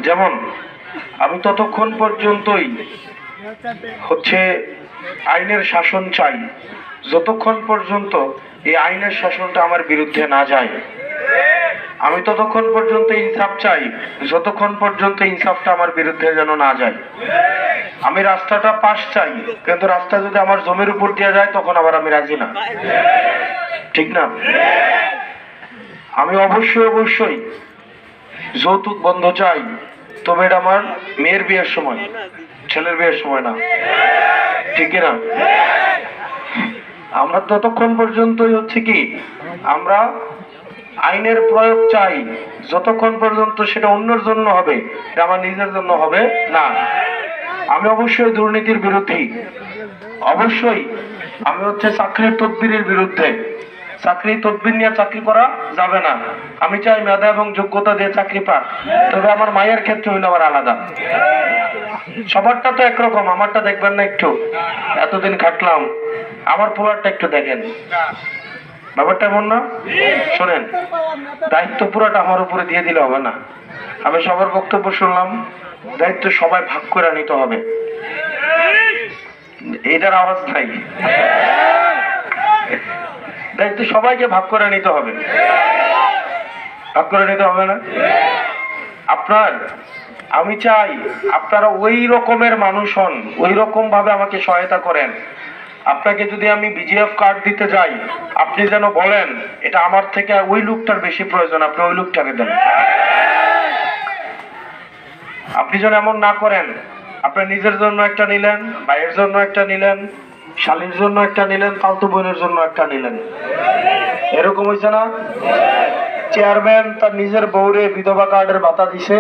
যেমন আমি ততক্ষণ পর্যন্তই আইনের শাসন চাই যতক্ষণ পর্যন্ত এই আইনের শাসনটা আমার বিরুদ্ধে না যায়। আমি ততক্ষণ পর্যন্ত ইনসাফ চাই যতক্ষণ পর্যন্ত ইনসাফটা আমার বিরুদ্ধে যেন না যায়। আমি রাস্তাটা পাশ চাই, কিন্তু রাস্তা যদি আমার জমির উপর দিয়ে যায় তখন আবার আমি রাজি না, ঠিক না? আমি অবশ্যই যৌতুক বন্ধ চাই, তবে এটা আমার মেয়ের বিয়ের সময়, ছেলের বিয়ের সময় না, ঠিক না? আমরা ততক্ষণ পর্যন্তই কি আমরা আইনের প্রয়োগ চাই যতক্ষণ পর্যন্ত সেটা অন্যের জন্য হবে, আমার নিজের জন্য হবে না। আমি অবশ্যই দুর্নীতির বিরোধী, অবশ্যই আমি চাকরির তদবিরের বিরুদ্ধে। চাকরি তদবির নিয়ে চাকরি করা যাবে না। আমি চাই মেধা এবং যোগ্যতা দিয়ে চাকরি পাক, তবে আমার মায়ের ক্ষেত্রে হইলে আবার আলাদা। সবারটা তো একরকম, আমারটা দেখবেন না একটু? এতদিন খাটলাম, আমার পোলারটা একটু দেখেন। ব্যাপারটা এমন না? শোনেন, দায়িত্ব পুরাটা আমার উপরে দিয়ে দিলে হবে না। আমি সবার বক্তব্য শুনলাম, দায়িত্ব সবাই ভাগ করে নিতে হবে। এটার আওয়াজ নাই, দায়িত্ব সবাইকে ভাগ করে নিতে হবে, ভাগ করে নিতে হবে না? আমি চাই আপনারা ওই রকমের মানুষ হন, ওই রকম ভাবে আমাকে সহায়তা করেন। আপনাকে যদি আমি বিজিএফ কার্ড দিতে যাই, আপনি যেন বলেন এটা আমার থেকে ওই লোকটার বেশি প্রয়োজন, আপনি ওই লোকটাকে দেন। আপনি যেন এমন না করেন, আপনার নিজের জন্য একটা নিলেন, ভাইয়ের জন্য একটা নিলেন, শালীর জন্য একটা নিলেন, ফালতু বোনের জন্য একটা নিলেন। এরকম হয়েছে না? চেয়ারম্যান তার নিজের বউরে বিধবা কার্ডের ভাতা দিছে,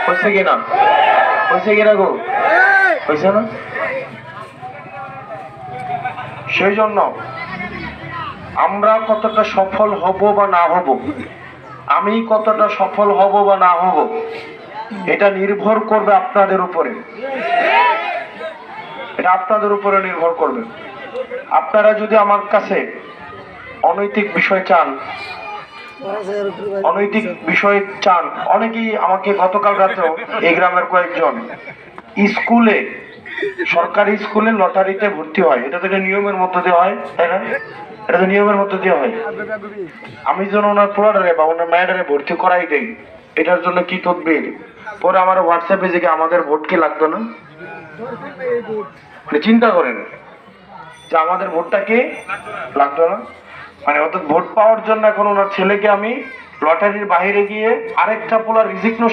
হয়েছে কিনা? হয়েছে কিনা গো? হয়েছে না? সেই জন্য আমরা কতটা সফল হব বা না হব, আমি কতটা সফল হব বা না হব, এটা নির্ভর করবে আপনাদের উপরে। এটা আপনাদের উপরে নির্ভর করবে। আপনারা যদি আমার কাছে অনৈতিক বিষয় চান, অনেকেই আমাকে গতকাল রাতেও এই গ্রামের কয়েকজন স্কুলে, সরকারি স্কুলে লটারিতে ভর্তি হয়, এটা তো নিয়মের মধ্য দিয়ে হয়, তাই না? এটা তো নিয়মের মধ্য দিয়ে হয়। আমি যেন ওনার পোলারে বা ওনার মায়েরারে ভর্তি করাই দেই, এটার জন্য কি তদবির। পরে আমার হোয়াটসঅ্যাপে যে আমাদের ভোট কি লাগতো না, চিন্তা করেন যে আমাদের ভোটটা কি লাগতো না। অর্থাৎ ভোট পাওয়ার জন্য এখন ওনার ছেলেকে আমি লটারির বাইরে গিয়ে আরেকটা পোলার রিজিক নষ্ট